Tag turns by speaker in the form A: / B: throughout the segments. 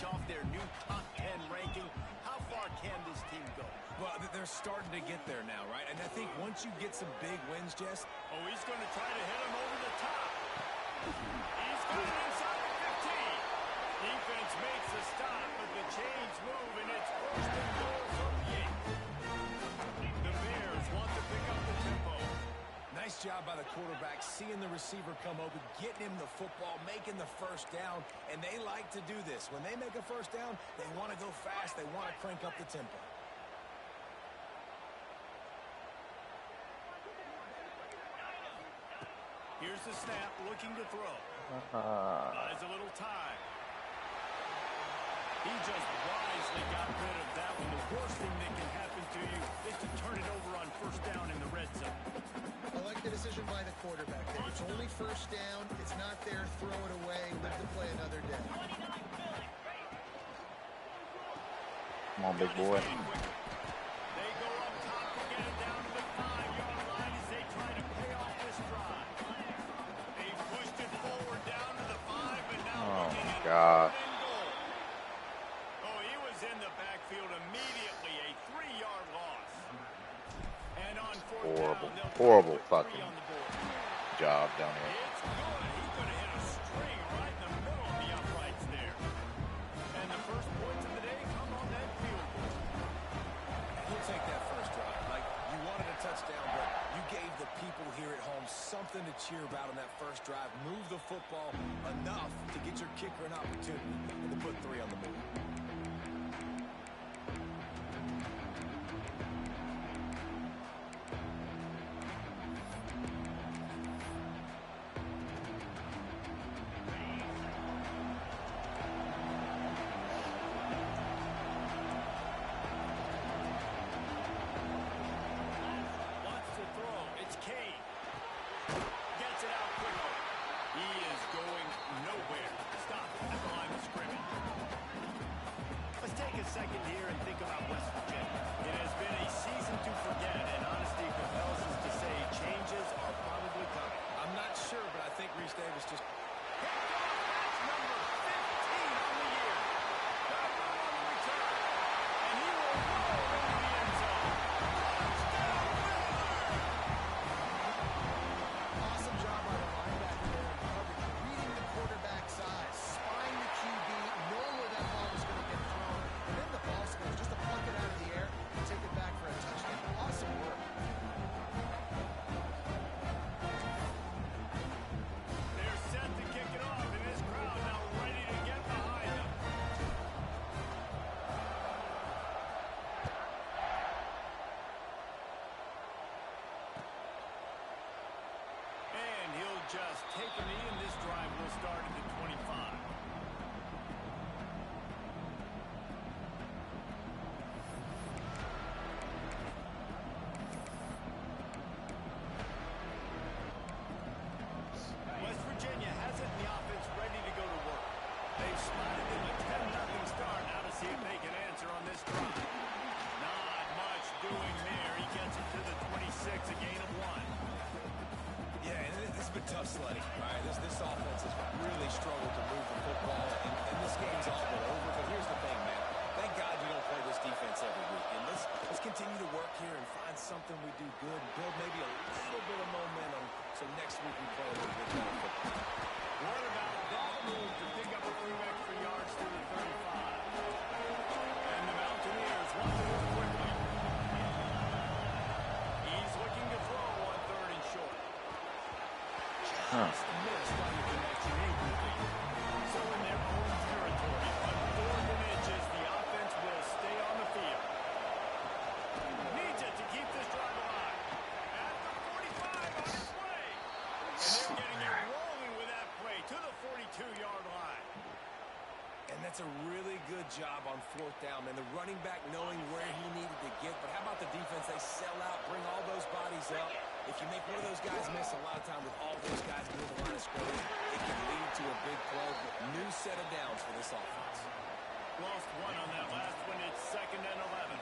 A: finish off their new top 10 ranking. How far can this team go?
B: Well, they're starting to get there now, right? And I think once you get some big wins, Jess.
A: Oh, he's going to try to hit him over the top. He's got it inside the 15. Defense makes the stop, but the chains move, and it's first and goal from the 8. The Bears want to pick up the tempo.
B: Nice job by the quarterback, seeing the receiver come open, getting him the football, making the first down, and they like to do this. When they make a first down, they want to go fast. They want to crank up the tempo.
A: Here's the snap, looking to throw. Buys a little time. He just wisely got rid of that one. The worst thing that can happen to you is to turn it over on first down in the red zone.
C: I like the decision by the quarterback there. It's only first down. It's not there. Throw it away. Live to play another day.
D: Come on, big boy.
A: They go up top to get it down to the 5-yard line as they try to pay off this drive. They pushed it forward down to the 5, and now looking at
D: God.
A: Oh, he was in the backfield immediately. A 3-yard loss. And on fourth down,
D: Horrible fucking job down here.
A: it's good. He could have hit a string right in the middle of the uprights there. And the first points of the day come on that field goal.
B: He'll take that first drive. Like, you wanted a touchdown, but you gave the people here at home something to cheer about on that first drive. Move the football enough to get your kicker an opportunity and to put 3 on the board.
A: Wants to throw. It's Kane. Gets it out quickly. He is going nowhere. Stop at the line of scrimmage. Let's take a second here and think about West Virginia. It has been a season to forget, and honesty compels us to say changes are probably coming.
B: I'm not sure, but I think Reese Davis just...
A: That's number 15 on the year. Got one on the return. And he will roll into the end zone. Touchdown, Baylor!
C: Awesome job by the linebacker there in coverage, reading the quarterback's eyes, spying the QB, knowing where that ball was going to get thrown, and then the ball skills just to pluck it out of the air and take it back for a touchdown. Awesome work.
A: They're set to kick it off, and this crowd now ready to get behind them. And he'll just take a knee, and this drive will start at the 25. West Virginia has it in the offense ready to go to work. They've slotted in a 10-0 start. Now to see if they can answer on this drive. Not much doing there. He gets it to the 26, a gain of 1.
B: Yeah, and this has been tough sledding. All right, this offense has really struggled to move the football, and this game's all but over. But here's the thing, man. Thank God you don't play this defense every week. And let's continue to work here and find something we do good, build maybe a little bit of momentum, so next week we play a little bit better football.
A: What about that move to pick up a few extra yards to the 35? And the Mountaineers want to move quickly. He's looking to throw on 3rd and short. Just missed on the connection, incomplete. So in their own territory, on 4th and inches, the offense will stay on the field. Needs it to keep this drive alive. At the 45 on his way. And they're getting it rolling with that play to the 42-yard line.
B: And that's a really good job on 4th down, and the running back knowing where he needed to get. But how about the defense? They sell out, bring all those bodies up. If you make one of those guys miss, a lot of time with all those guys near the line of scrimmage, it can lead to a big play. New set of downs for this offense.
A: Lost one on that last one. It's 2nd and 11.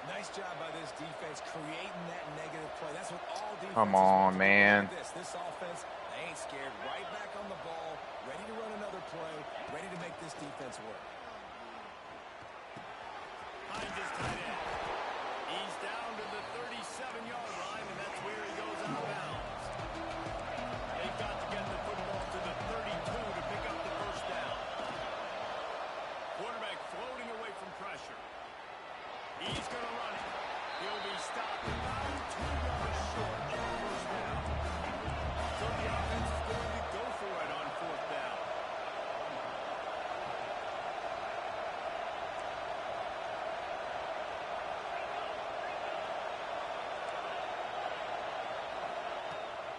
B: Nice job by this defense creating that negative play. That's what all defenses
D: Come on,
B: want to do.
D: man.
B: This offense, they ain't scared. Right back on the ball, ready to run another play, ready to make this defense work.
A: finds his tight end. He's down to the 37-yard line, and that's where he goes out of bounds. They've got to get the football to the 32 to pick up the first down. Quarterback floating away from pressure. He's going to run it. He'll be stopped about 2 yards short of the first down. So the offense is going to go for it on fourth down.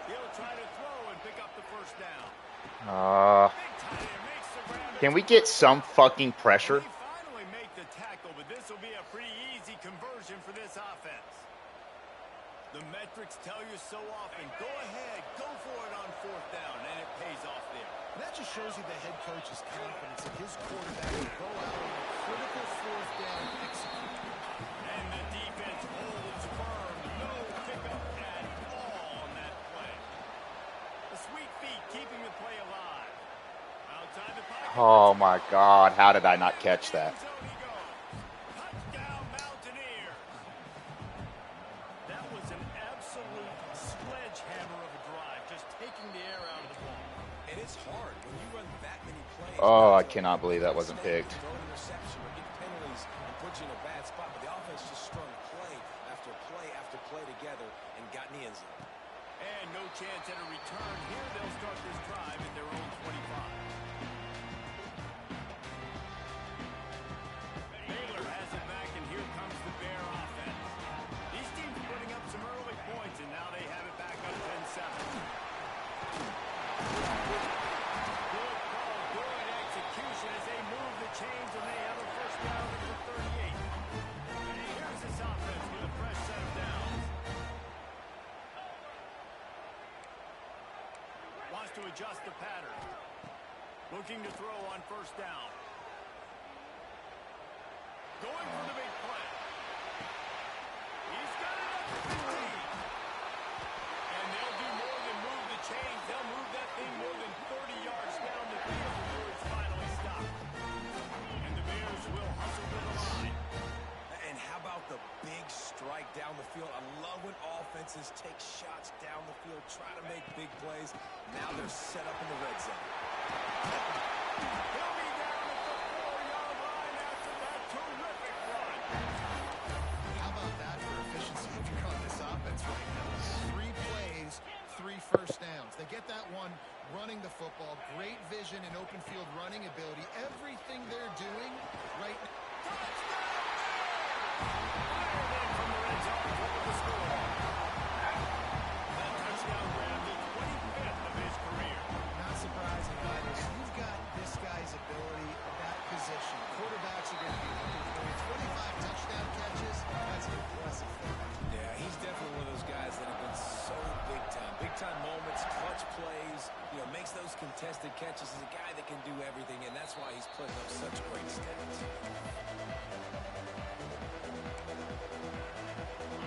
A: He'll try to throw and pick up the first down.
D: Can we get some fucking pressure?
A: They finally make the tackle, but this will be a pretty easy conversion for this offense. The metrics tell you so often, go ahead, go for it on fourth down, and it pays off there.
C: And that just shows you the head coach's confidence in his quarterback to go out on a critical fourth down and execute.
A: And the defense holds firm. No pickup at all on that play. The sweet feet keeping the play alive. Outside the pocket.
D: Oh my God, how did I not catch that?
A: Touchdown Mountaineers. That was an absolute sledgehammer of a drive, just taking the air out of the ball.
B: And it's hard when you run that many plays.
D: Oh, I cannot believe that wasn't picked.
B: Throw an interception or get penalties and put you in a bad spot. But the offense just strung play after play together and got in the end zone.
A: And no chance at a return. Here they'll start this drive at their own 25. Baylor has it back, and here comes the Bear offense. These teams putting up some early points, and now they have it back up 10-7. Good call, good execution as they move the chains, and they have a first down at the 38. And here's this offense with a fresh set of downs. Wants to adjust the pattern. Looking to throw on first down. Going for the big play. He's got it up to 15. And they'll do more than move the chains. They'll move that thing more than 30 yards down the field before it's finally stopped. And the Bears will hustle to the line.
B: And how about the big strike down the field? I love when offenses take shots down the field, try to make big plays. Now they're set up in the red zone.
A: He'll be down at the 4-yard line after that terrific run.
C: How about that for efficiency if you're on this offense right now? 3 plays, 3 first downs. They get that one running the football. Great vision and open field running ability. Everything they're doing right now.
A: Ireland from the red zone for the score. That touchdown grab, the 25th of his career.
C: Not surprising either. You've got this guy's ability at that position. Quarterbacks are going to be looking for it. 25 touchdown catches. That's an impressive thing.
B: Yeah, he's definitely one of those guys that have been so big time. Big time moments, clutch plays, makes those contested catches. He's a guy that can do everything, and that's why he's putting up such great stats.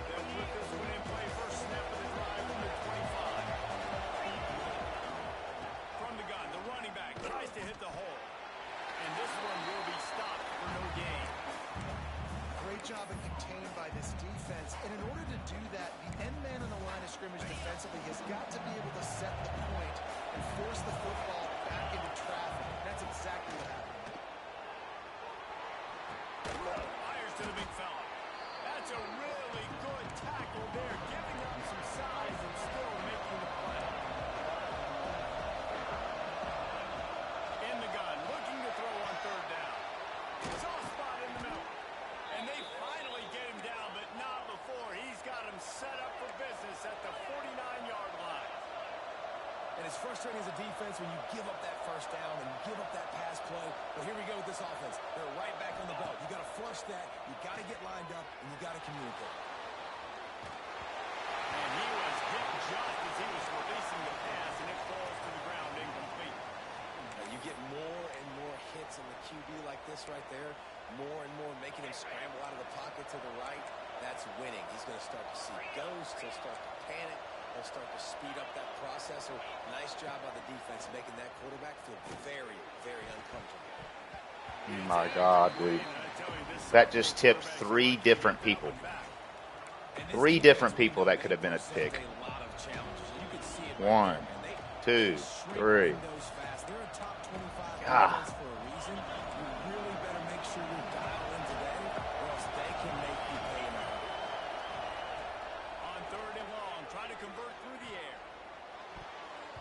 A: They'll put this one in play. First snap of the drive from the 25. From the gun, the running back tries to hit the hole. And this one will be stopped for no gain.
C: Great job of contained by this defense. And in order to do that, the end man on the line of scrimmage defensively has got to be able to set the point and force the football back into traffic. That's exactly what happened.
A: Fires to the big fella. That's a really good tackle there, giving up some size and still making the play. In the gun, looking to throw on third down. Soft spot in the middle. And they finally get him down, but not before. He's got him set up for business at the 49-yard line.
B: And it's frustrating as a defense when you give up that first down and you give up that pass play. But here we go with this offense. They're right back on the belt. You got to flush that. You got to get lined up, and you got to communicate.
A: And he was hit just as he was releasing the pass, and it falls to the ground incomplete.
B: Now you get more and more hits in the QB like this right there. More and more making him scramble out of the pocket to the right. That's winning. He's going to start to see ghosts. He'll start to panic. He'll start to speed up that process. So nice job by the defense making that quarterback feel very, very uncomfortable.
D: My God, dude.
A: I tell you, this
D: That just tipped 3 different people. 3 different people that could have been a pick. 1, 2, 3. God.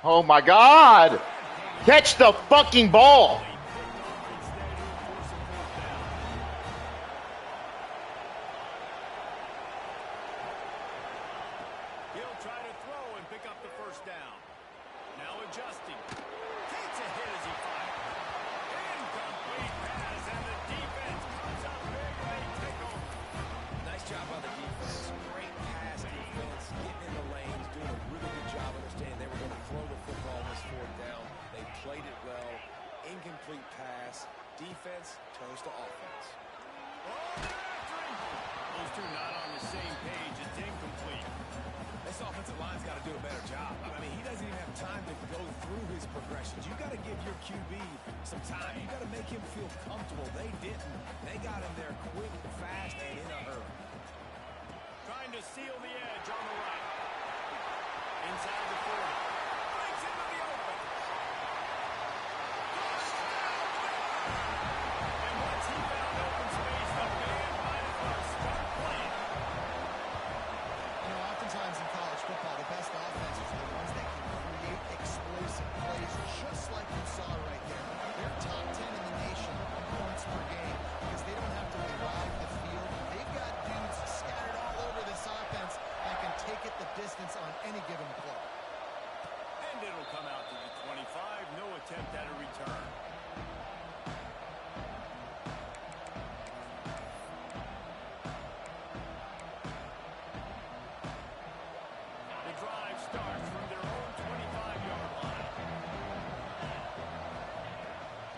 D: Oh my God! Catch the fucking ball!
A: He'll try to throw and pick up the first down. Now adjusting. Takes a hit as he fires. Incomplete pass, and the defense comes up big and they take over.
B: Nice job by the defense. Great pass defense, getting in the lanes, doing a really good job understanding they were going to throw the football on this 4th down. They played it well. Incomplete pass. Defense turns to offense.
A: Those two not on the same page. It's incomplete.
B: This offensive line's got to do a better job. I mean, he doesn't even have time to go through his progressions. You got to give your QB some time. You got to make him feel comfortable. They didn't. They got him there quick, fast, and in a hurry.
A: Trying to seal the edge on the right. Inside the 40. Breaks into the open. And once he found open space, the man might as well start playing.
C: You know, oftentimes in college football, the best offenses are the ones that can create explosive plays, just like you saw right there. They're top 10 in the nation in points per game because they don't have to drive the field. They've got dudes scattered all over this offense that can take it the distance on any given play.
A: And it'll come out to the 25. No attempt at a return. The drive starts from their own 25-yard line.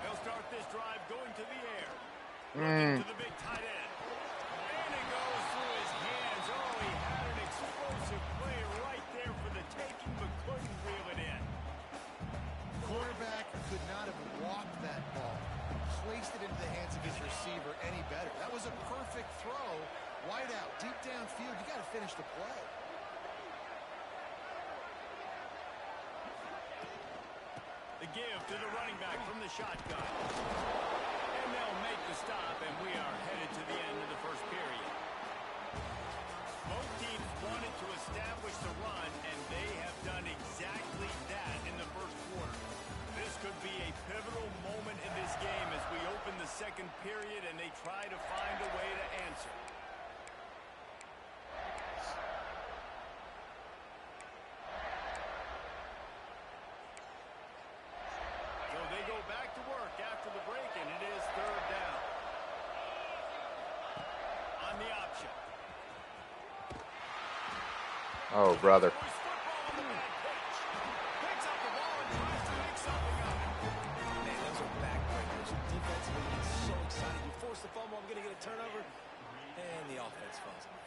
A: They'll start this drive going to the air. Looking to the big tight end. And it goes through his hands. Oh, he had an explosive play right there for the taking, but couldn't reel it in.
C: Quarterback could not have walked that ball, placed it into the hands of his receiver any better. That was a perfect throw. Wide out, deep downfield. You got to finish the play.
A: The give to the running back from the shotgun. And they'll make the stop, and we are headed to the end of the first period. Both teams wanted to establish the run, and they have done exactly that in the first quarter. This could be a pivotal moment in this game as we open the second period and they try to find a way to answer. So they go back to work after the break, and it is 3rd down. On the option.
D: Oh, brother.
B: The fumble, I'm going to get a turnover, and the offense falls off.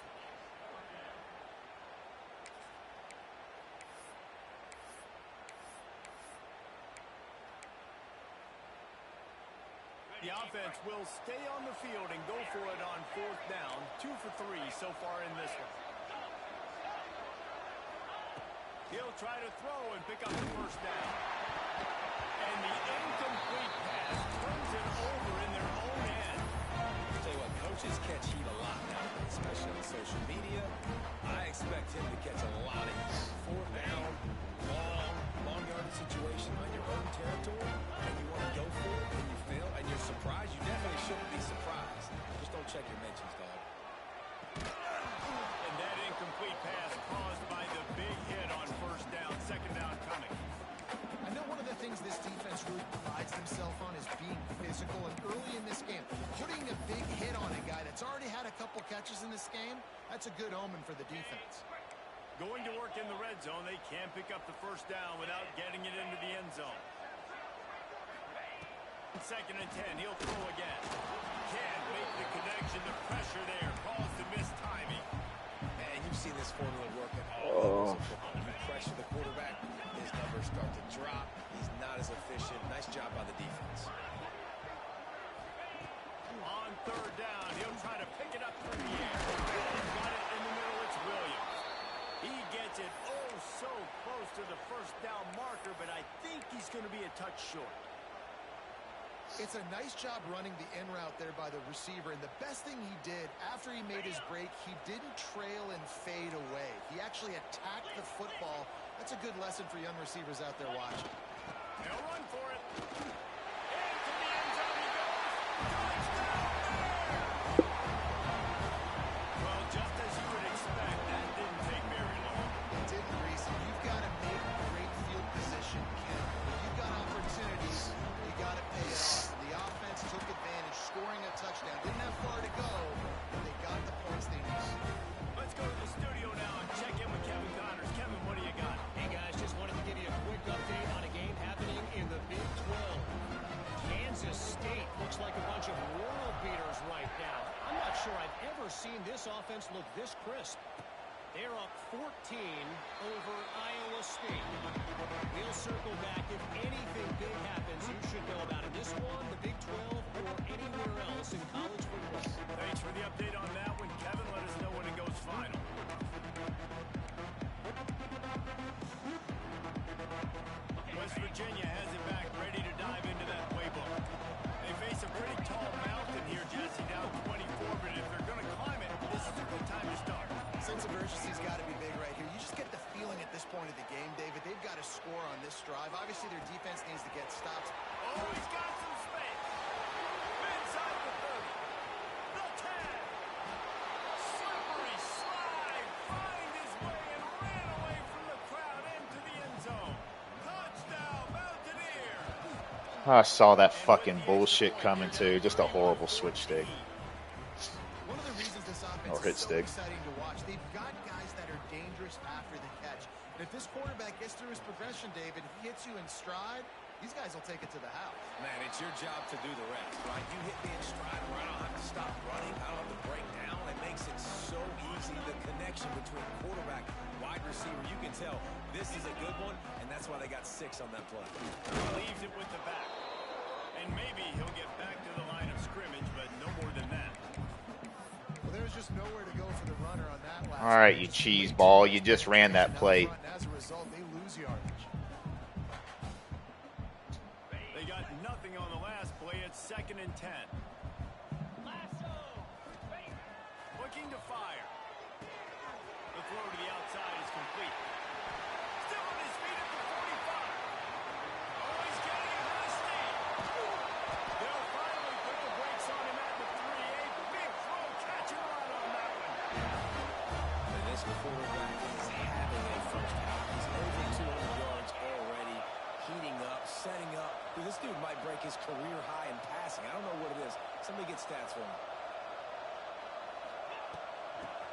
A: The offense will stay on the field and go for it on 4th down. 2 for 3 so far in this one. He'll try to throw and pick up the first down. And the incomplete pass turns it over in their own end.
B: Tell you what, coaches catch heat a lot now, especially on social media. I expect him to catch a lot of heat. 4th down, long yardage situation on your own territory, and you want to go for it, and you fail, and you're surprised. You definitely shouldn't be surprised. Just don't check your mentions, dog.
A: And that incomplete pass caused by the big hit on 1st down. 2nd down coming.
C: I know one of the things this defense really prides themselves on is being physical, and early in this game, putting a big hit on a guy that's already had a couple catches in this game, that's a good omen for the defense.
A: Going to work in the red zone, they can pick up the 1st down without getting it into the end zone. 2nd and 10, he'll throw again. Can't make the connection, the pressure there caused the missed timing.
B: And you've seen this formula work at all levels of football. You pressure the quarterback, his numbers start to drop. He's not as efficient. Nice job by the defense.
A: On third down. He'll try to pick it up through the air. He's got it in the middle. It's Williams. He gets it oh so close to the first down marker, but I think he's going to be a touch short.
C: It's a nice job running the in route there by the receiver, and the best thing he did after he made his break, he didn't trail and fade away. He actually attacked the football. That's a good lesson for young receivers out there watching.
A: They'll run for it. Into the end zone he goes. Touchdown there! Well, just as you would expect, that didn't take very long.
C: It didn't, Reese. You've got to make great field position count. If you've got opportunities, you got to pay it off. The offense took advantage, scoring a touchdown. Didn't have far to go, but they got the points they needed.
A: Let's go to the studio now and check in with Kevin Connors. Kevin, what do you got?
E: Hey, guys, just wanted to give you a quick update on a game happening in the Big 12. Kansas State looks like a bunch of world beaters right now. I'm not sure I've ever seen this offense look this crisp. They're up 14 over Iowa State. We'll circle back. If anything big happens, you should know about it. This one, the Big 12, or anywhere else in college football.
A: Thanks for the update on that one, Kevin. Let us know when it goes final. West Virginia has it back, ready to dive into that playbook. They face a pretty tall mountain here, Jesse, down 24, but if they're going to climb it, this is a good time to start.
C: Sense of urgency's got to be big right here. You just get the feeling at this point of the game, David, they've got to score on this drive. Obviously, their defense needs to get stops.
A: Oh, he's got some space. Inside the 30. The 10. Slippery slide. Find his way and ran away from the crowd into the end zone. Touchdown, Mountaineer.
D: I saw that fucking bullshit coming too. Just a horrible switch stick.
C: One of the reasons this offense
D: Or hit
C: is so
D: stick.
C: exciting to watch, they've got guys that are dangerous after the catch. And if this quarterback gets through his progression, David, hits you in stride, these guys will take it to the house.
B: Man, it's your job to do the rest, right? You hit me in stride where I don't have to stop running. I don't have to break down. It makes it so easy. The connection between quarterback, wide receiver, you can tell this is a good one, and that's why they got 6 on that play.
A: Leaves it with the back. And maybe he'll get back to the line of scrimmage, but no more than that.
C: Well, there's just nowhere to go for the runner on that last.
D: All right, you cheese ball. You just ran that play.
C: As a result, they lose yardage.
A: They got nothing on the last play. It's 2nd and 10. Looking to fire. The throw to the outside is complete. Still on his feet at the 45. Oh, he's getting it with a steam. They'll finally put the brakes on him at the 3-8. Big throw, catch and run on that one.
B: And this quarterback is having a first half. He's over 200 yards already, heating up, setting up. Dude, this dude might break his career high in passing. I don't know what it is. Somebody get stats for him.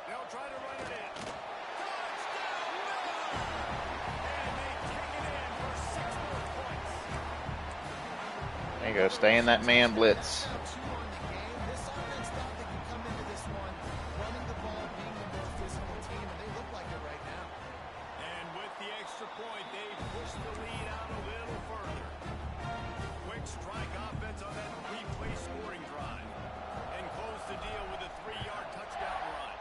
A: They'll try to run it in. Touchdown, Miller! And they take it in for 6 more points.
D: There you go. Stay in that man blitz.
C: Now 2 on the game. This offense thought they could come into this one running the ball, being the more physical team, and they look like it right now.
A: And with the extra point, they push the lead out a little further. Quick strike offense on that 3-play scoring drive. And close the deal with a 3-yard touchdown run.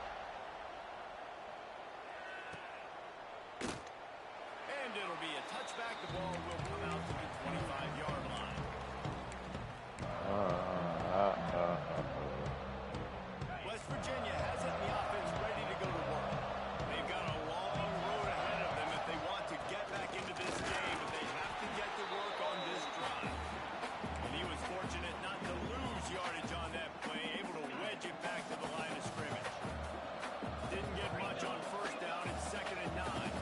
A: And it'll be a touchback. The ball will come out to the 25-yard line. West Virginia has it in the offense ready to go to work. They've got a long road ahead of them if they want to get back into this game, but they have to get to work on this drive. And he was fortunate not to lose yardage on that play, able to wedge it back to the line of scrimmage. Didn't get much on first down. It's 2nd and 9.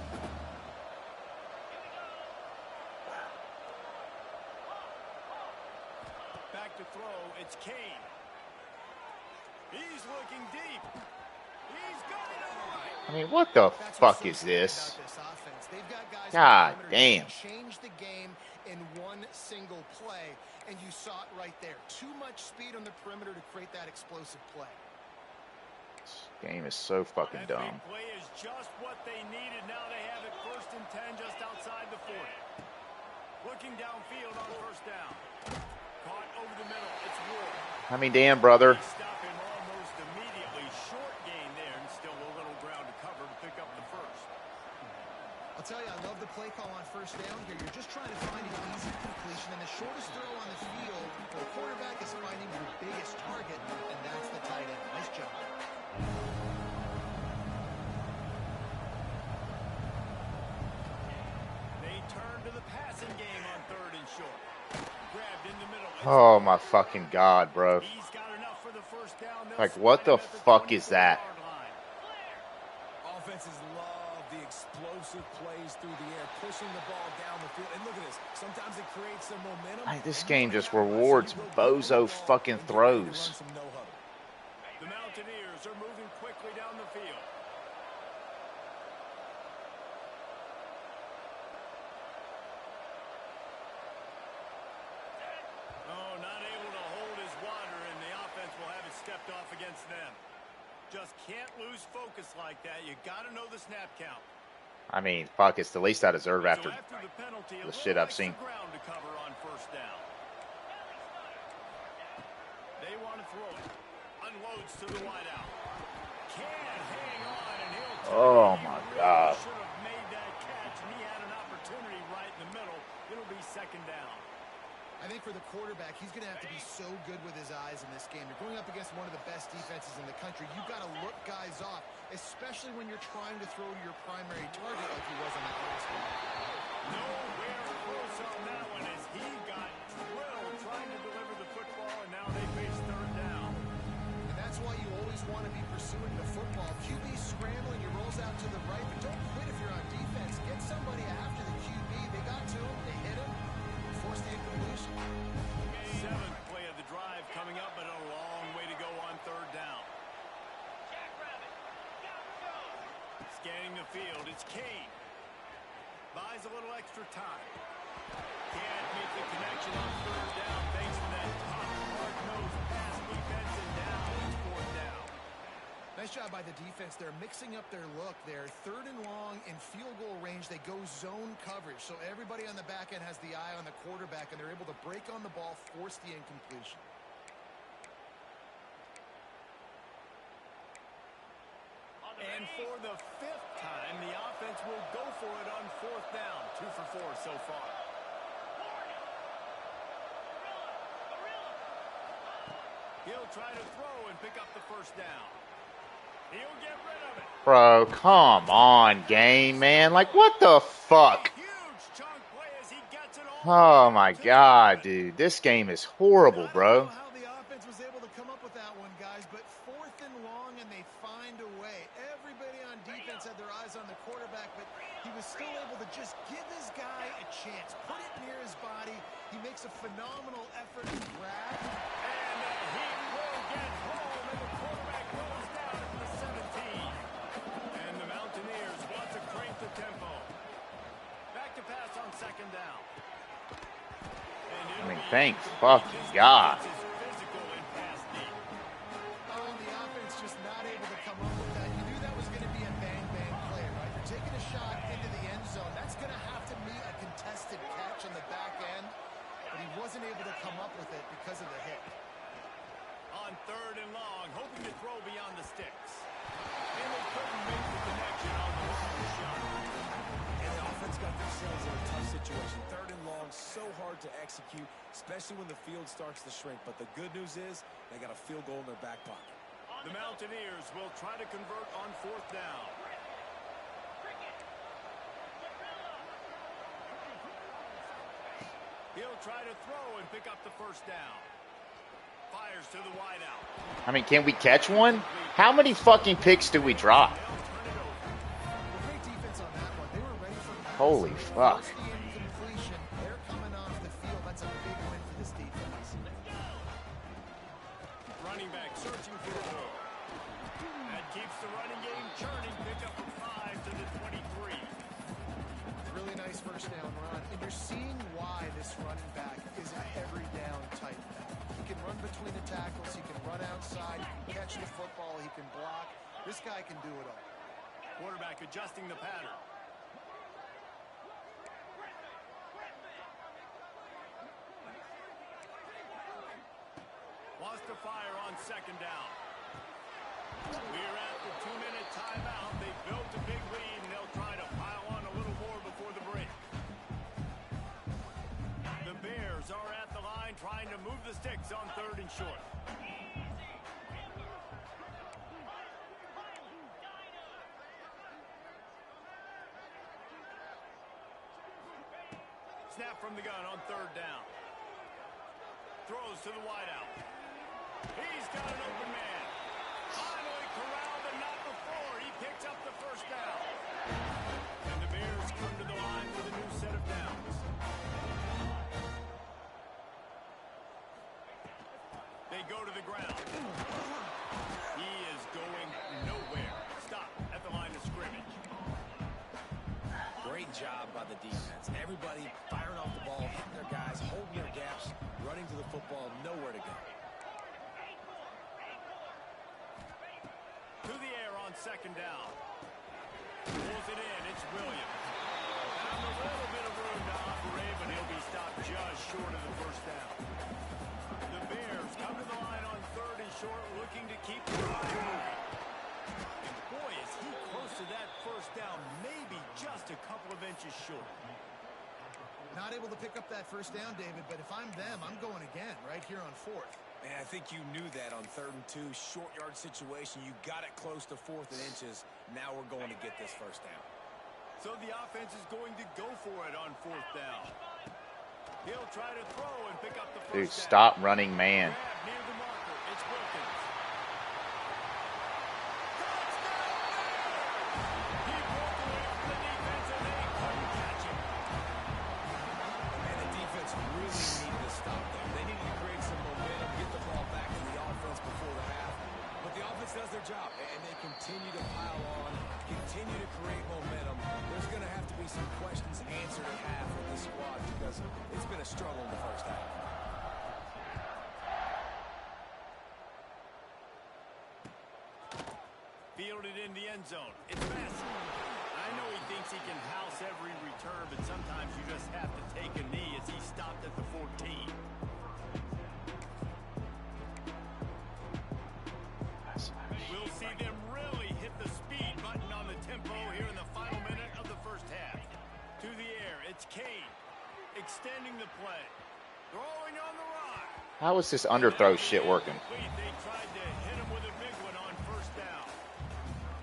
A: Back to throw. It's Kane. He's looking deep. He's got it all right.
D: I mean, what the
C: That's
D: fuck
C: what's
D: is
C: so
D: this?
C: exciting about this offense. They've got guys
D: God
C: on the perimeter
D: damn.
C: that can change the game in one single play, and you saw it right there. Too much speed on the perimeter to create that explosive play.
D: This game is so fucking
A: That
D: dumb.
A: big play is just what they needed. Now they have it 1st and 10 just outside the 40. Looking downfield on first down. Caught over the middle. It's Ward.
D: I mean, damn, brother.
A: He
D: Oh my fucking God, bro.
A: He's got enough for the first down. They'll
D: Like, what the
A: spot him at the
D: fuck is that?
A: 24-yard line.
B: Offenses love the explosive plays through the air, pushing the ball down the field. And look at this. Sometimes it creates some momentum.
D: Like, this
B: and
D: game
B: you
D: just
B: don't have to rush
D: rewards
B: it. You go get
D: bozo
B: the ball
D: fucking
B: and get ready to run
D: throws.
B: some no-huddle.
A: The Mountaineers are moving quickly down the field. Oh, not able to hold his water, and the offense will have it stepped off against them. Just can't lose focus like that. You got to know the snap count.
D: I mean, fuck, it's the least I deserve after
A: So after the penalty,
D: the shit I've seen.
A: ground to cover on first down. They want to throw it. Unloads to the wideout. Can't hang on, and he'll
D: Oh my God.
A: should have made that catch, and he had an opportunity right in the middle. It'll be second down.
C: I think for the quarterback, he's going to have to be so good with his eyes in this game. You're going up against one of the best defenses in the country. You've got to look guys off, especially when you're trying to throw to your primary target like he was on that last one.
A: Nowhere close on that one as he got drilled trying to deliver the football, and now they face third down.
C: And that's why you always want to be pursuing the football. QB scrambling, he rolls out to the right, but don't quit if you're on defense. Get somebody after the QB. They got to him, they hit him, forced the incompletion.
A: Seventh play of the drive coming up, but a long way to go on third down. Scanning the field, it's Kane. Buys a little extra time. Can't make the connection on third down thanks to that top hard-nosed pass defense, and now it's fourth down.
C: Nice job by the defense. They're mixing up their look there. Third and long in field goal range. They go zone coverage. So everybody on the back end has the eye on the quarterback, and they're able to break on the ball, force the incompletion.
A: And for the fifth time, the offense will go for it on fourth down. 2 for 4 so far. He'll try to throw and pick up the first down. He'll get rid of it.
D: Bro, come on, game, man. Like, what the fuck?
A: Huge chunk play as he gets it all.
D: Oh my God, dude. This game is horrible,
C: I
D: bro.
C: don't know how the offense was able to come up with that one, guys, but fourth and long, and they find a way. Everybody on defense had their eyes on the quarterback, but he was still able to just give his guy a chance. Put it near his body. He makes a phenomenal effort to grab.
A: And he will get home, and the quarterback goes down at the 17. And the Mountaineers want to crank the tempo. Back to pass on second down.
D: I mean, thank fucking God.
A: Physical and pass deep.
C: Oh, and the offense just not able to come up with that. You knew that was going to be a bang-bang play, right? You're taking a shot into the end zone. That's going to have to meet a contested catch on the back end, but he wasn't able to come up with it because of the hit.
A: On third and long, hoping to throw beyond the sticks. And they couldn't make the connection on the long shot.
B: And the offense got themselves in a tough situation. Third and long, so hard to execute, especially when the field starts to shrink. But the good news is they got a field goal in their back pocket.
A: The Mountaineers will try to convert on fourth down. He'll try to throw and pick up the first down. Fires to the wideout.
D: I mean, can we catch one? How many fucking picks do we drop?
A: They'll turn it over.
C: Great defense on that one. They were ready for pass.
D: Holy fuck.
C: Forced the incompletion. They're coming off the field. That's a big win for this defense.
A: Running back searching for the hole. That keeps the running game churning. Pick up from 5 to the 23.
C: Really nice first down run. And you're seeing why this running back is a every down type back. He can run between the tackles. He can run outside. He can catch the football. He can block. This guy can do it all.
A: Quarterback adjusting the pattern. Wants to fire on second down. We're at the 2-minute timeout. They built a big lead, and they'll try to pile on a little more before the break. The Bears are at the line trying to move the sticks on third and short. Snap from the gun on third down. throws to the wideout. He's got an open man. Finally corralled, but not before. He picks up the first down. And the Bears come to the line with a new set of downs. They go to the ground. He is going nowhere. Stop at the line of scrimmage.
B: Great job by the defense. Everybody firing off the ball, hitting their guys, holding their gaps, running to the football, nowhere to go.
A: To the air on second down. Pulls it in. It's Williams. Found a little bit of room to operate, but he'll be stopped just short of the first down. The Bears come to the line on 3rd and short, looking to keep the drive moving. And boy, is he close to that first down, maybe just a couple of inches short.
C: Not able to pick up that first down, David, but if I'm them, I'm going again right here on 4th.
B: Man, I think you knew that on 3rd and 2, short yard situation. You got it close to 4th and inches. Now we're going to get this first down.
A: So the offense is going to go for it on 4th down. He'll try to throw and pick up the first
D: Dude,
A: down.
D: stop running man.
A: Grab near the marker. It's Wilkins. He broke away from the defense and they couldn't catch him.
B: And the defense really needed to stop them. They needed to create some momentum, get the ball back to the offense before the half. But the offense does their job, and they continue to pile on, continue to create momentum. There's going to have to be some questions answered at half with this squad because it's been a struggle in the first half.
A: Fielded in the end zone. It's Massey. I know he thinks he can house every return, but sometimes you just have to take a knee as he stopped at the 14. We'll see them really hit the speed button on the tempo here in the final minute of the first half. To the air, it's Kane extending the play. Throwing on the run.
D: How is this underthrow shit working?
A: They tried to hit him with a big one on first down.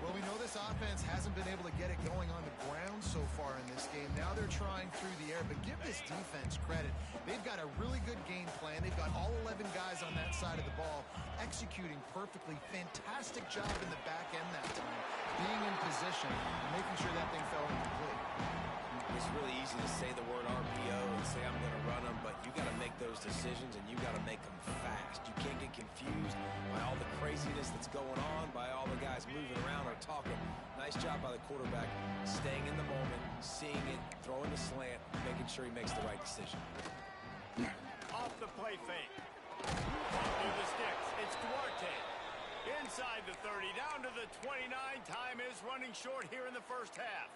C: Well, we know this offense hasn't been able to get it going on the ground so far in this game. Now they're trying through the air, but give this defense credit. They've got a really good game plan. They've got all 11 guys on that side of the ball executing perfectly. Fantastic job in the back end that time, being in position and making sure that thing fell incomplete.
B: It's really easy to say the word RPO and say I'm going to run them, but you got to make those decisions and you got to make them fast. You can't get confused by all the craziness that's going on, by all the guys moving around or talking. Nice job by the quarterback, staying in the moment, seeing it, throwing the slant, making sure he makes the right decision.
A: Off the play fake. Through the sticks. It's Duarte. Inside the 30, down to the 29. Time is running short here in the first half.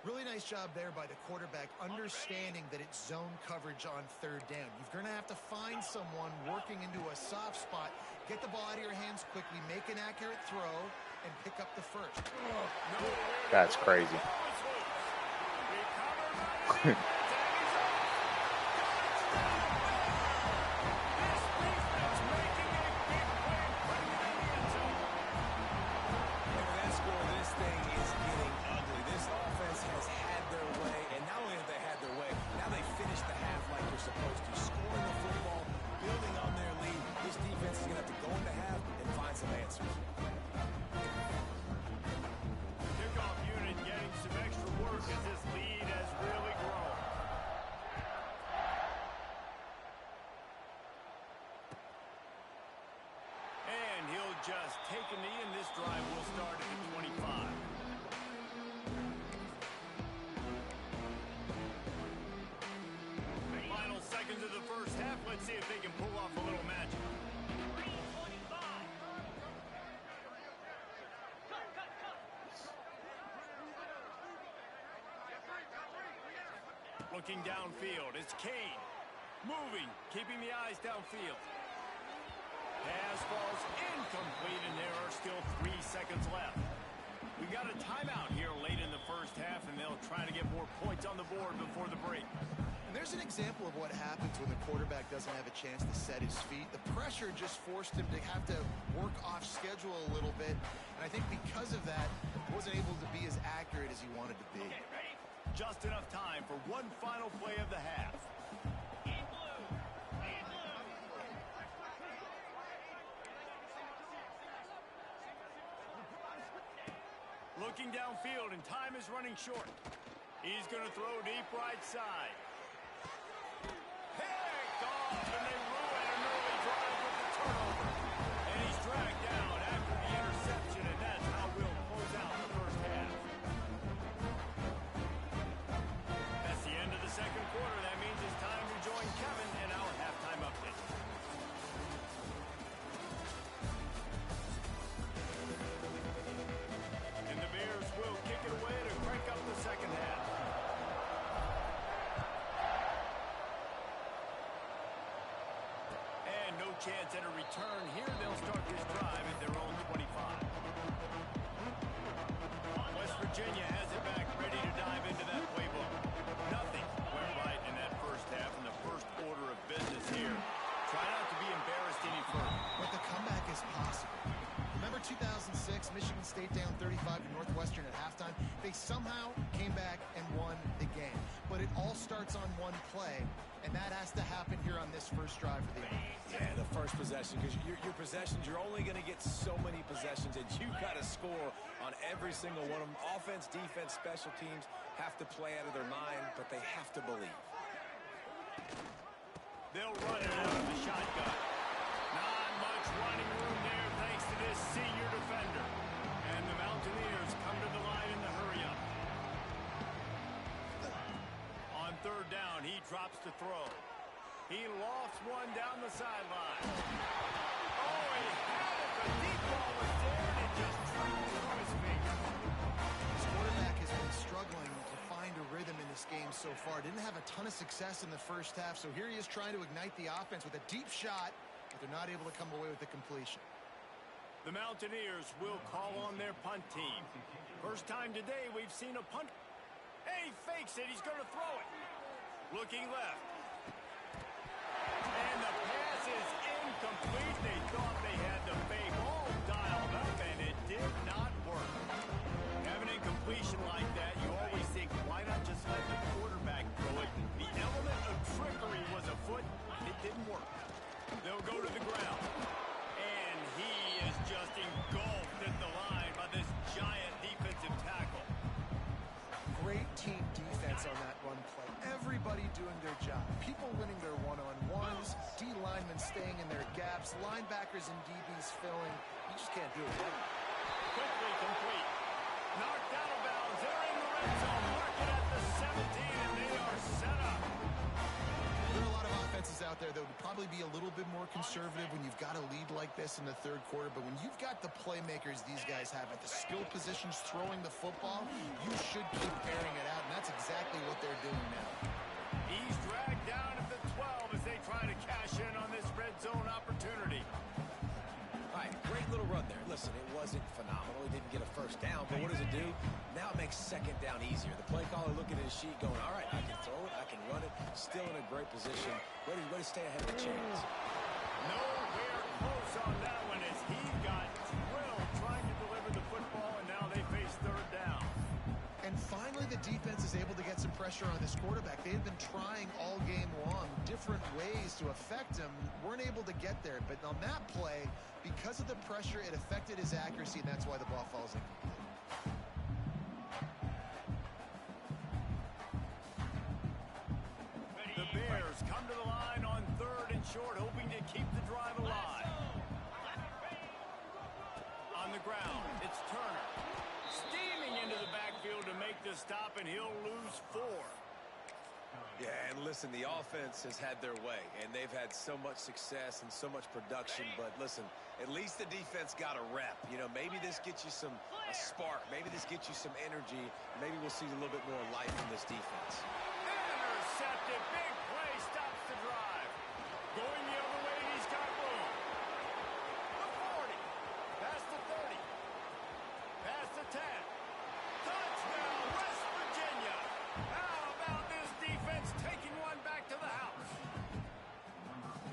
C: Really nice job there by the quarterback, understanding that it's zone coverage on 3rd down. You're going to have to find someone working into a soft spot, get the ball out of your hands quickly, make an accurate throw, and pick up the first.
D: That's crazy.
B: Supposed to scoring the football, building on their lead. This defense is going to have to go into half and find some answers.
A: Kickoff unit getting some extra work as this lead has really grown. And he'll just take a knee, and this drive will start at the 25. Seconds of the first half. Let's see if they can pull off a little magic. Looking downfield, it's Kane. Moving, keeping the eyes downfield. Pass falls incomplete, and there are still 3 seconds left. We got a timeout here late in the first half, and they'll try to get more points on the board before the break.
C: And there's an example of what happens when the quarterback doesn't have a chance to set his feet. The pressure just forced him to have to work off schedule a little bit. And I think because of that, he wasn't able to be as accurate as he wanted to be.
A: Just enough time for one final play of the half. Looking downfield, and time is running short. He's going to throw deep right side. Picked off, and they ruin an early drive with the turnover. And he's dragged down after the interception, and that's how we'll close out the first half. That's the end of the second quarter. That means it's time to join Kevin in our halftime update. And the Bears will kick it away to crank up the second half. And no chance at a return here. They'll start this drive at their own 25. West Virginia has it back, ready to dive into that playbook. Nothing went right in that first half, and the first order of business here. Try not to be embarrassed any further.
C: But the comeback is possible. Remember 2006, Michigan State down 35 to Northwestern at halftime? They somehow came back and won the game. But it all starts on one play, and that has to happen here on this first drive for the offense.
B: Yeah, the first possession, because your possessions, you're only going to get so many possessions, and you've got to score on every single one of them. Offense, defense, special teams have to play out of their mind, but they have to believe.
A: They'll run it out of the shotgun. Not much running room there thanks to this senior defender. And the Mountaineers come to the line in the hurry-up. On third down, he drops to throw. He lofts one down the sideline. Oh, he had it. The deep ball was there, and it just trickled through his fingers.
C: This quarterback has been struggling to find a rhythm in this game so far. Didn't have a ton of success in the first half, so here he is trying to ignite the offense with a deep shot, but they're not able to come away with the completion.
A: The Mountaineers will call on their punt team. First time today we've seen a punt. Hey, he fakes it. He's going to throw it. Looking left. And the pass is incomplete. They thought they had the fake all dialed up, and it did not work. Have an incompletion like that, you always think, why not just let the quarterback throw it? The element of trickery was afoot. It didn't work. They'll go to the ground. And he is just engulfed at the line by this giant defensive tackle.
C: Great team defense on that run play. Everybody doing their job. People winning their one-on-ones, D linemen staying in their gaps, linebackers and DBs filling. You just can't do it.
A: Quickly complete. Knocked out of bounds. They're in the red zone. Mark it at the 17, and they are set up.
C: There are a lot of offenses out there that would probably be a little bit more conservative when you've got a lead like this in the third quarter, but when you've got the playmakers these guys have at the skill positions throwing the football, you should keep airing it out, and that's exactly what they're doing now.
A: He's dragged down at the 12 as they try to cash in on this red zone opportunity.
B: All right, great little run there. Listen, it wasn't phenomenal. He didn't get a first down, but what does it do? Now it makes second down easier. The play caller looking at his sheet going, all right, I can throw it, I can run it, still in a great position, ready to stay ahead of the chains.
A: Nowhere close on that one as he got drilled trying to deliver the football, and now they face third down.
C: And finally, the defense is able to get some pressure on this quarterback. They had been trying all game long different ways to affect him, weren't able to get there. But on that play, because of the pressure, it affected his accuracy, and that's why the ball falls incomplete.
A: The Bears come to the line on third and short, hoping to keep the drive alive. On the ground, it's Turner. Steaming into the backfield to make the stop, and he'll lose 4.
B: Yeah, and listen, the offense has had their way, and they've had so much success and so much production, but listen, at least the defense got a rep. You know, maybe this gets you a spark. Maybe this gets you some energy. Maybe we'll see a little bit more life in this defense.
A: Intercepted. Big play stops the drive. Going the other way, and he's got room. The 40. Past the 30. Past the 10. Touchdown, West Virginia. How about this defense taking one back to the house?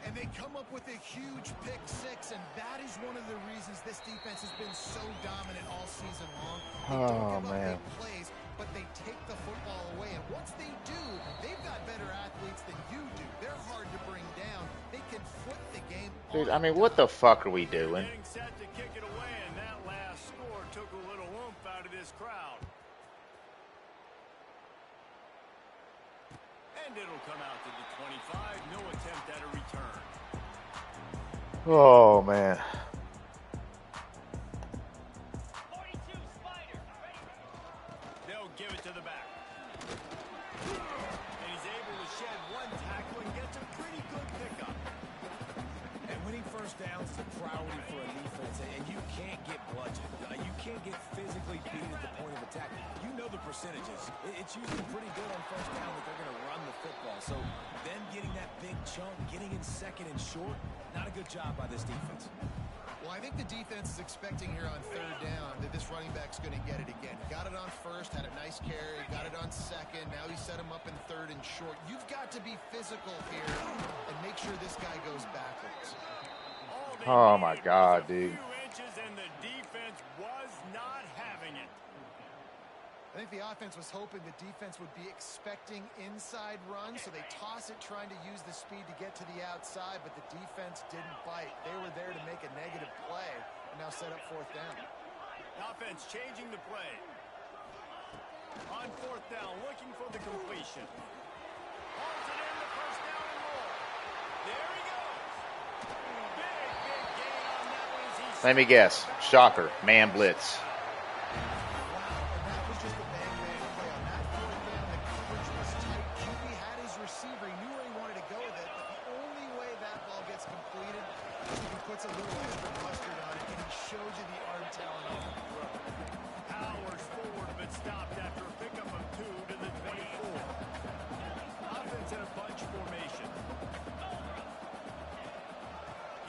C: And they come up with a huge pick six, and that is one of the reasons this defense has been so dominant all season long. They don't give up big plays, but they take the football away. And once they do, they've got better athletes than you do. They're hard to bring down. They can flip the game.
D: Dude, I mean, what the fuck are we doing?
A: Getting set to kick it away, and that last score took a little oomph out of this this crowd. And it'll come out to the 25. No attempt at a return.
D: Oh, man.
A: 42 Spider. They'll give it to the back. And he's able to shed one tackle and gets a pretty good pickup.
B: And winning first downs is a priority for a defense, and you can't get bludgeoned. You can't get physically beat at the point of attack. You know the percentages. It's usually pretty good on first down that they're going to run the football. So them getting that big chunk, getting in second and short, not a good job by this defense.
C: Well, I think the defense is expecting here on third down that this running back's going to get it again. Got it on first, had a nice carry, got it on second. Now he set him up in third and short. You've got to be physical here and make sure this guy goes backwards.
D: Oh, my God, dude.
A: And the defense was not having it.
C: I think the offense was hoping the defense would be expecting inside runs, so they toss it trying to use the speed to get to the outside, but the defense didn't bite. They were there to make a negative play and now set up fourth down.
A: Offense changing the play. On fourth down, looking for the completion. Hauls it in, the first down and more. There he goes. Big gain on that one as he...
D: Let me guess. Shocker. Man blitz.
C: Puts a little extra mustard on it, and he showed you the arm talent on the throw.
A: Powers forward, but stopped after a pickup of 2 to the 24. Offense in a bunch formation.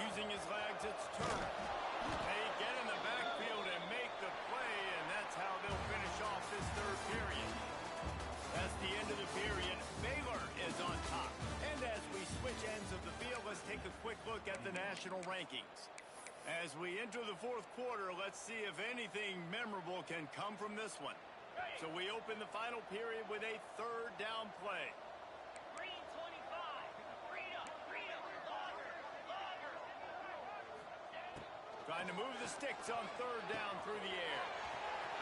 A: Using his legs, it's turn. They get in the backfield and make the play, and that's how they'll finish off this third period. That's the end of the period. Baylor is on top. And as we switch ends of the field, let's take a quick look at the national rankings. As we enter the fourth quarter, let's see if anything memorable can come from this one. So we open the final period with a third down play.
F: Green 25. Freedom.
A: Trying to move the sticks on third down through the air.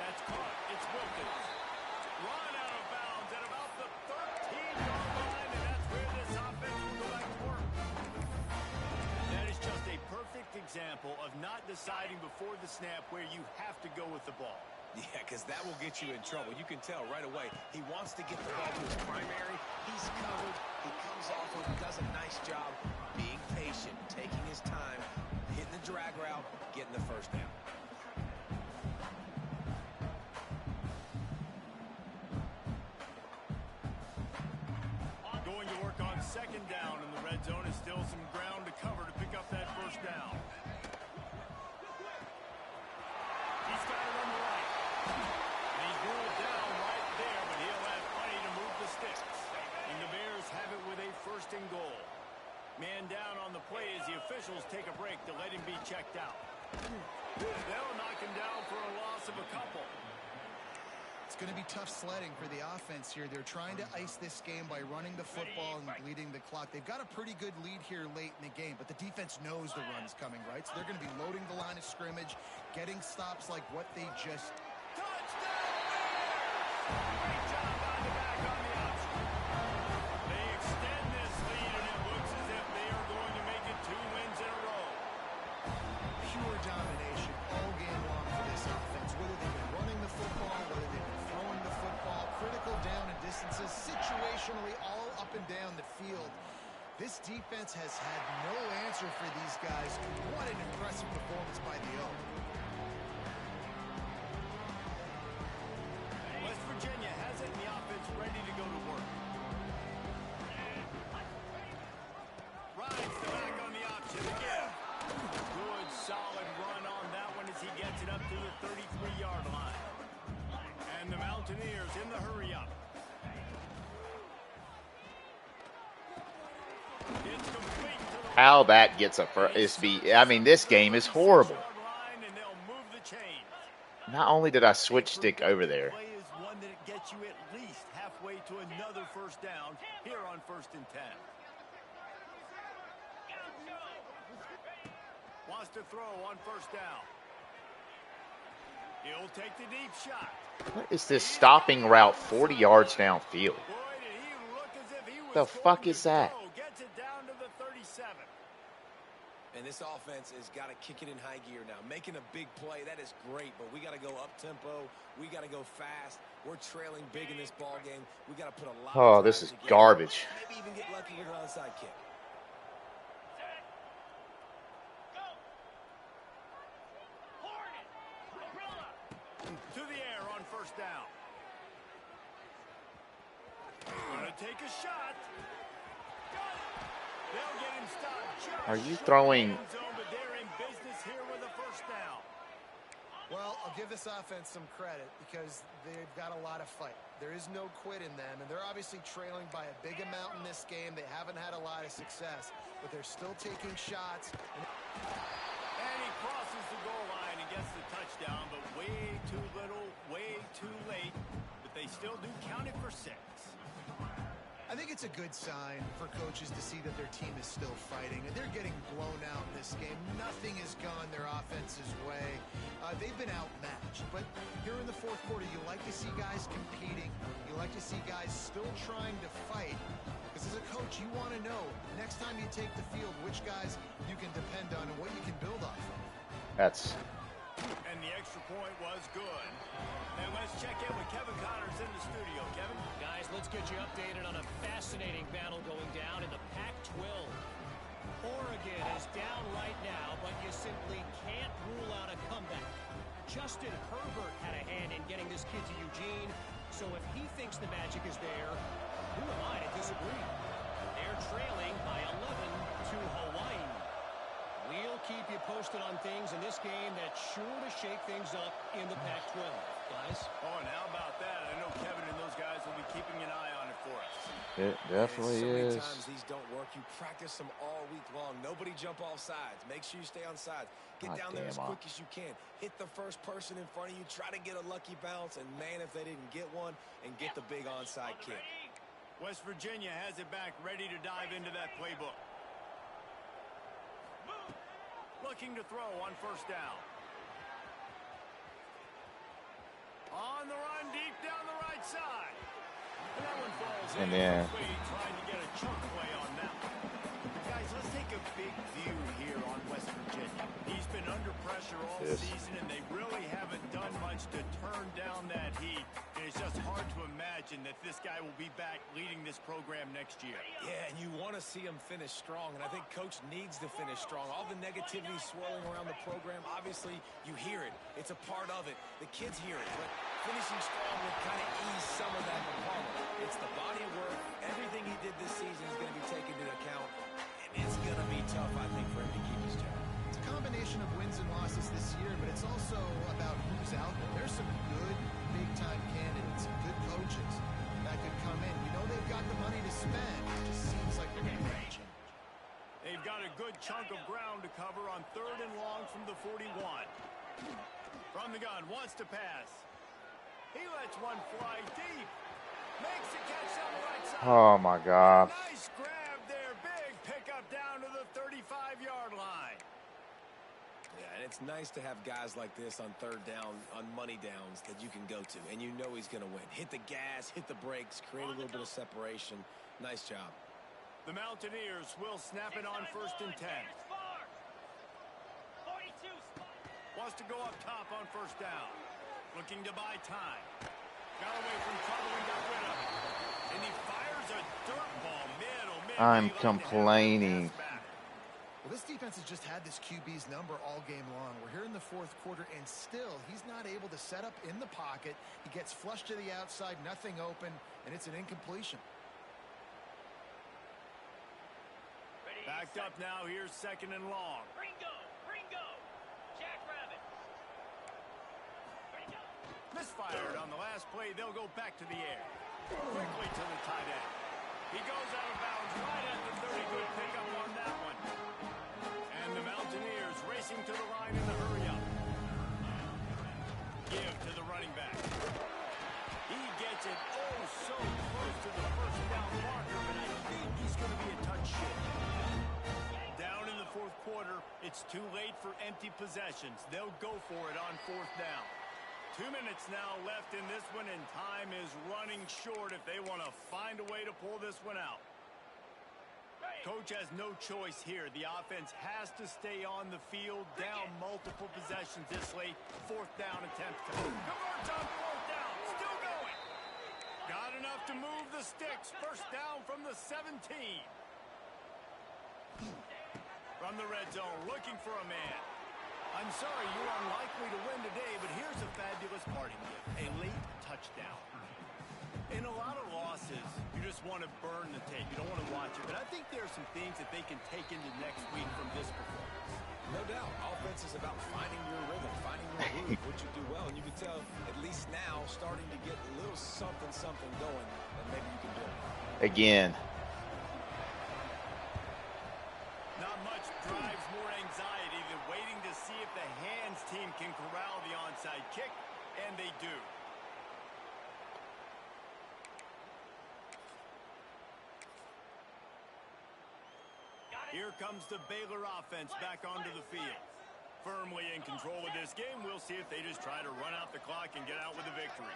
A: That's caught. It's Wilkins. Run out of bounds at about the 13-yard line, and that's where this offense will go back to work. That is just a perfect example of not deciding before the snap where you have to go with the ball.
B: Yeah, because that will get you in trouble. You can tell right away he wants to get the ball to his primary. He's covered. He comes off and does a nice job being patient, taking his time, hitting the drag route, getting the first down.
A: Going to work on second down in the red zone is still some ground to cover to pick up that first down. He's got it on the right. And he's ruled down right there, but he'll have plenty to move the sticks. And the Bears have it with a first and goal. Man down on the play as the officials take a break to let him be checked out. They'll knock him down for a loss of a couple.
C: It's going to be tough sledding for the offense here. They're trying to ice this game by running the football and bleeding the clock. They've got a pretty good lead here late in the game, but the defense knows the run's coming, right? So they're going to be loading the line of scrimmage, getting stops like what they just...
A: Touchdown! Great job on the back on the option. They extend this lead, and it looks as if they are going to make it 2 wins in a row.
C: Pure domination all game long for this offense. Whether they've been running the football, whether they've been throwing the football, critical down and distances, situationally all up and down the field. This defense has had no answer for these guys. What an impressive performance by the O.
A: West Virginia has it, and the offense ready to go to work. Rides the back on the option again. Good, solid run on that one as he gets it up to the 33-yard line. And the Mountaineers in the hurry-up. It's complete to the
D: How that gets a first. I mean, this game is horrible.
A: line, and they'll move the chain.
D: Not only did I switch stick over there,
A: Play is one that gets you at least halfway to another first down here on 1st and 10. Wants to throw on first down. He'll take the deep shot.
D: What is this stopping route 40 yards downfield?
A: Boy, did he look as if he was
D: The fuck
A: going
D: is
A: to
D: that?
A: go. Gets it down to the 37.
B: And this offense has got to kick it in high gear now. Making a big play, that is great, but we got to go up-tempo. We got to go fast. We're trailing big in this ball game. We got to put a lot
D: Oh,
B: of
D: this
B: drives
D: is
B: together.
D: garbage.
B: Maybe even get lucky with an onside kick.
F: Set. Go. Hornet. Gorilla.
A: To the air on first down. Gonna take a shot. Got it. They'll get him stopped just
D: Are you
A: short
D: throwing-
A: of the end zone, but they're in business here with a first down.
C: Well, I'll give this offense some credit because they've got a lot of fight. There is no quit in them, and they're obviously trailing by a big amount in this game. They haven't had a lot of success, but they're still taking shots.
A: And he crosses the goal line and gets the touchdown, but way too little, way too late. But they still do count it for 6.
C: I think it's a good sign for coaches to see that their team is still fighting, and they're getting blown out in this game. Nothing has gone their offense's way. They've been outmatched, but here in the fourth quarter, you like to see guys competing. You like to see guys still trying to fight, because as a coach, you want to know next time you take the field which guys you can depend on and what you can build off of.
D: That's
A: And the extra point was good. And let's check in with Kevin Connors in the studio. Kevin?
E: Guys, let's get you updated on a fascinating battle going down in the Pac-12. Oregon is down right now, but you simply can't rule out a comeback. Justin Herbert had a hand in getting this kid to Eugene, so if he thinks the magic is there, who am I to disagree? They're trailing by 11 to Hawaii. We'll keep you posted on things in this game that's sure to shake things up in the Pac-12. Guys?
A: Oh, and how about that? I know Kevin and those guys will be keeping an eye on it for us.
D: it. Definitely
B: so many
D: is.
B: times these don't work. You practice them all week long. Nobody jump off sides. Make sure you stay on sides. Get
D: God
B: down there
D: damn,
B: as
D: Op.
B: quick as you can. Hit the first person in front of you. Try to get a lucky bounce. And, man, if they didn't get one, and get the big onside kick.
A: West Virginia has it back, ready to dive into that playbook. Looking to throw on first down. On the run, deep down the right side. And that one falls in.
D: And then-
A: Trying to get a chunk play on that one. Guys, let's take a big view here on West Virginia. He's been under pressure all
D: Yes.
A: season, and they really haven't done much to turn down that heat. And it's just hard to imagine that this guy will be back leading this program next year.
B: Yeah, and you want to see him finish strong, and I think Coach needs to finish strong. All the negativity swirling around the program, obviously, you hear it. It's a part of it. The kids hear it, but finishing strong would kind of ease some of that problem. It's the body of work. Everything he did this season is going to be taken into account, and it's going to be tough, I think, for him to keep his job.
C: It's a combination of wins and losses this year, but it's also about who's out there. There's some good big-time candidates, some good coaches that could come in. We know they've got the money to spend. It just seems like they're going to make a change.
A: They've got a good chunk of ground to cover on 3rd and long from the 41. From the gun, wants to pass. He lets one fly deep. Makes the catch on the right side.
D: Oh my God.
A: Nice grab there. Big pickup down to the 35-yard line.
B: Yeah, and it's nice to have guys like this on 3rd down, on money downs that you can go to, and you know he's going to win. Hit the gas, hit the brakes, create a little bit of separation. Nice job.
A: The Mountaineers will snap it on 1st and 10.
F: 42 spot.
A: Wants to go up top on 1st down. Looking to buy time. Got away from trouble and got rid of it. And he fires a dirt ball mid.
D: I'm complaining.
C: Well, this defense has just had this QB's number all game long. We're here in the 4th quarter, and still he's not able to set up in the pocket. He gets flushed to the outside, nothing open, and it's an incompletion.
F: Ready,
A: Backed
F: set.
A: up now. Here's 2nd and long.
F: Ringo. Ringo. Jackrabbit. Ready, go.
A: Misfired on the last play. They'll go back to the air. Quickly to the tight end. He goes out of bounds right at the 30. Good pickup on that one. And the Mountaineers racing to the line in the hurry up. Give to the running back. He gets it oh so close to the 1st down marker, but I think he's going to be a touch short. Down in the 4th quarter, it's too late for empty possessions. They'll go for it on 4th down. 2 minutes now left in this one, and time is running short if they want to find a way to pull this one out. Coach has no choice here. The offense has to stay on the field, down multiple possessions this late. 4th down attempt. Converts on 4th down. Still going. Got enough to move the sticks. 1st down from the 17. From the red zone, looking for a man. I'm sorry, you're unlikely to win today, but here's a fabulous parting gift. A late touchdown. In a lot of losses, you just want to burn the tape. You don't want to watch it. But I think there are some things that they can take into next week from this performance.
B: No doubt. Offense is about finding your rhythm, finding your groove, what you do well. And you can tell, at least now, starting to get a little something going that maybe you can do.
D: Again.
A: Not much drives more anxiety than waiting to see if the hands team can corral the onside kick, and they do. Here comes the Baylor offense back onto the field. Firmly in control of this game. We'll see if they just try to run out the clock and get out with a victory.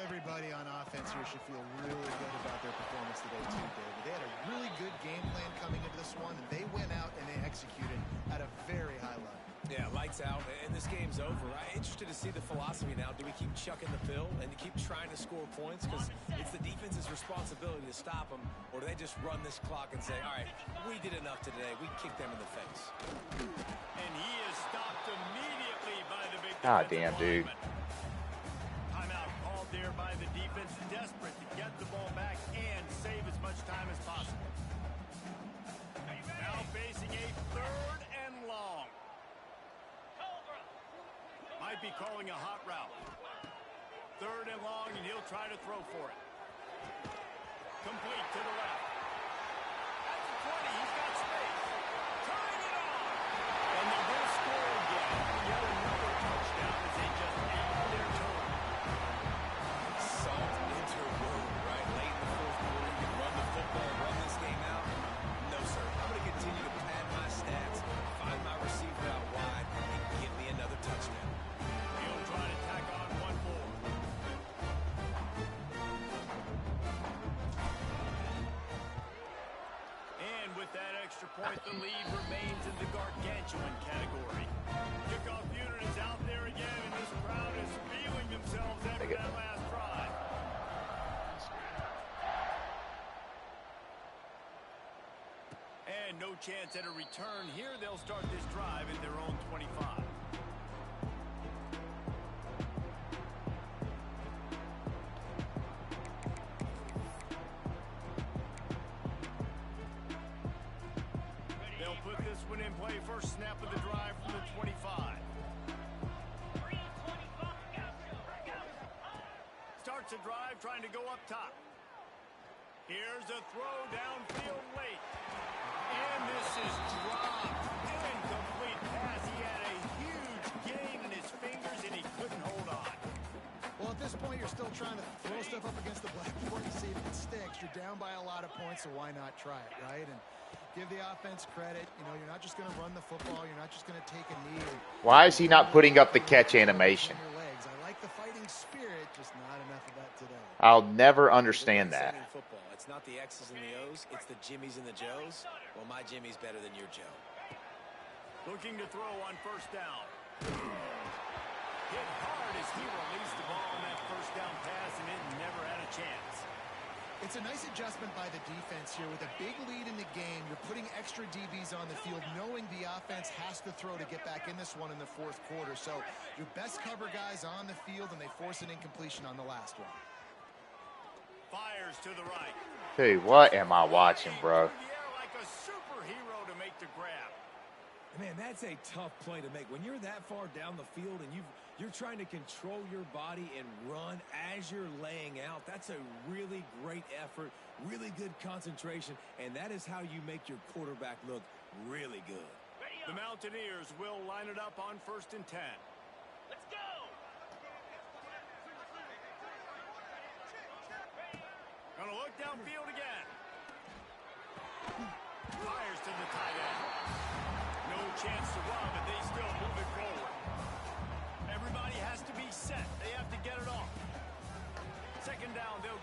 C: Everybody on offense here should feel really good about their performance today, too, David. They had a really good game plan coming into this one, and they went out and they executed at a very high level.
B: Yeah, lights out, and this game's over. I'm interested to see the philosophy now. Do we keep chucking the pill and keep trying to score points? Because it's the defense's responsibility to stop them, or do they just run this clock and say, all right, we did enough today. We kicked them in the face.
A: And he is stopped immediately by the big
D: God damn, dude.
A: Timeout called there by the defense, desperate to get the ball back and save as much time as possible. Now facing a 3rd and long. Might be calling a hot route. 3rd and long, and he'll try to throw for it. Complete to the left. At the 20, he's got space. Turning it on. And they will score again. Yet another touchdown as they just end their turn.
B: Salt into road, right? Late in the 4th quarter, you can run the football, run this game out. No, sir. I'm going to continue to pad my stats, find my receiver out wide, and give me another touchdown.
A: He'll try to tack on one more. And with that extra point, the lead remains in the gargantuan category. Kickoff unit is out there again, and this crowd is feeling themselves after that last drive. And no chance at a return here. They'll start this drive in their own 25. They'll put this one in play. First snap of the drive from the 25. Starts a drive trying to go up top. Here's a throw downfield late. And this is dropped. Incomplete pass. He had a huge gain in his fingers, and he couldn't hold on.
C: Well, at this point, you're still trying to throw stuff up against the blackboard to see if it sticks. You're down by a lot of points, so why not try it, right? And give the offense credit. You know, you're not just going to run the football. You're not just going to take a knee.
D: Why is he not putting up the catch animation?
C: I like the fighting spirit, just not enough of that today.
D: I'll never understand that.
B: Football. It's not the X's and the O's. It's the Jimmies and the Joes. Well, my Jimmy's better than your Joe.
A: Looking to throw on 1st down. Hit hard as he released the ball on that 1st down pass, and it never had a chance.
C: It's a nice adjustment by the defense here. With a big lead in the game, you're putting extra DBs on the field, knowing the offense has to throw to get back in this one in the 4th quarter. So your best cover guys on the field, and they force an incompletion on the last one.
A: Fires to the right.
D: Dude, what am I watching, bro?
A: Like a superhero to make the grab.
B: Man, that's a tough play to make. When you're that far down the field and you're trying to control your body and run as you're laying out, that's a really great effort, really good concentration, and that is how you make your quarterback look really good.
A: The Mountaineers will line it up on 1st and 10.
F: Let's go!
A: Gonna look downfield again. Fires to the tight end. No chance to run, but they still move it forward. Everybody has to be set. They have to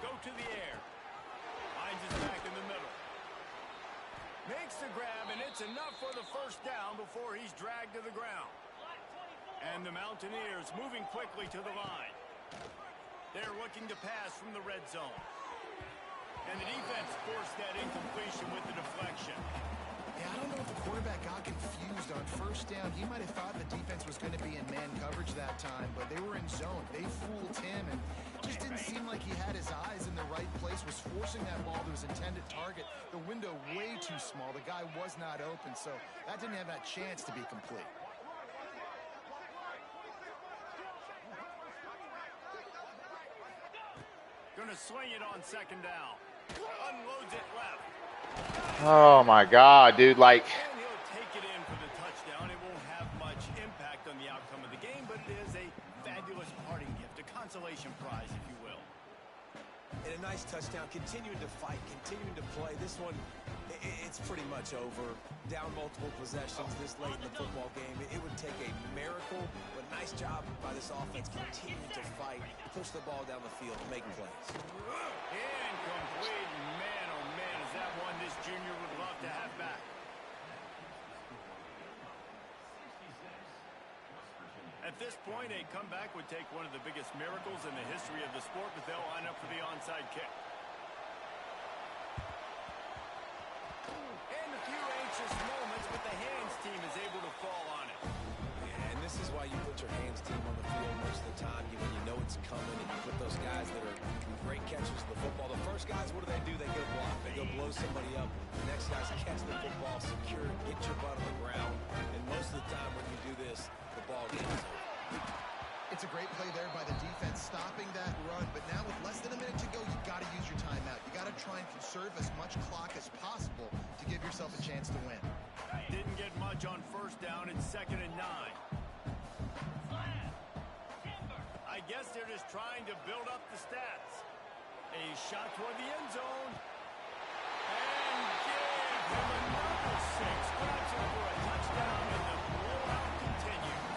A: Go to the air. Finds his back in the middle. Makes the grab, and it's enough for the first down before he's dragged to the ground. And the Mountaineers moving quickly to the line. They're looking to pass from the red zone. And the defense forced that incompletion with the deflection.
C: Yeah, I don't know if the quarterback got confused on first down. He might have thought the defense was going to be in man coverage that time, but they were in zone. They fooled him, and just didn't seem like he had his eyes in the right place, was forcing that ball to his intended target. The window way too small. The guy was not open, so that didn't have that chance to be complete.
A: Gonna swing it on second down. Unloads it left.
D: Oh my God, dude! Like,
A: And he'll take it in for the touchdown. It won't have much impact on the outcome of the game, but it is a fabulous parting gift, a consolation prize, if you will.
B: And a nice touchdown, continuing to fight, continuing to play. This one, it's pretty much over. Down multiple possessions this late in the football game. It would take a miracle, but nice job by this offense continuing to fight, push the ball down the field, make plays.
A: Incomplete. Man, oh man, is that one this junior would love to have back. At this point, a comeback would take one of the biggest miracles in the history of the sport, but they'll line up for the onside kick. And a few anxious moments, but the hands team is able to fall on it.
B: Yeah, and this is why you put your hands team on the field most of the time, when you know it's coming, and you put those guys that are great catchers of the football. The first guys, what do? They go block. They go blow somebody up. The next guys catch the football, secure it, get your butt on the ground. And most of the time when you do this, the ball game is over.
C: It's a great play there by the defense, stopping that run. But now with less than a minute to go, you've got to use your timeout. You got to try and conserve as much clock as possible to give yourself a chance to win.
A: Didn't get much on first down. It's 2nd and 9. I guess they're just trying to build up the stats. A shot toward the end zone. And give him another 6. Grabs him for a touchdown, and the blowout continues.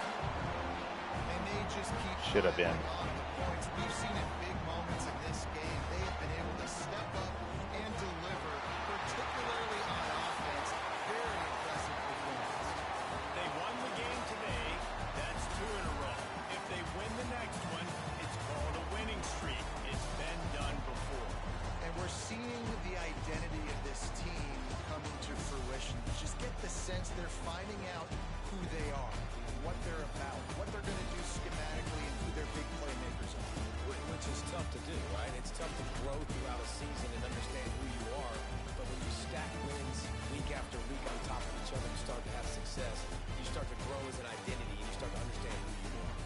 C: And they just keep
D: should have been.
C: on the points. We've seen in big moments in this game, they have been able to step up and deliver, particularly on offense. Very impressive performance.
A: They won the game today. That's 2 in a row. If they win the next one, it's called a winning streak. It's been done before.
C: And we're seeing the identity of this team coming to fruition. You just get the sense they're finding out who they are, what they're about, what they're going to do schematically, and who their big playmakers are.
B: Which is tough to do, right? It's tough to grow throughout a season and understand who you are. But when you stack wins week after week on top of each other, you start to have success. You start to grow as an identity, and you start to understand who you are.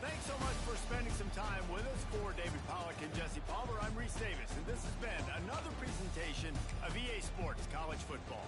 A: Thanks so much for spending some time with us. For David Pollack and Jesse Palmer, I'm Reese Davis, and this has been another presentation of EA Sports College Football.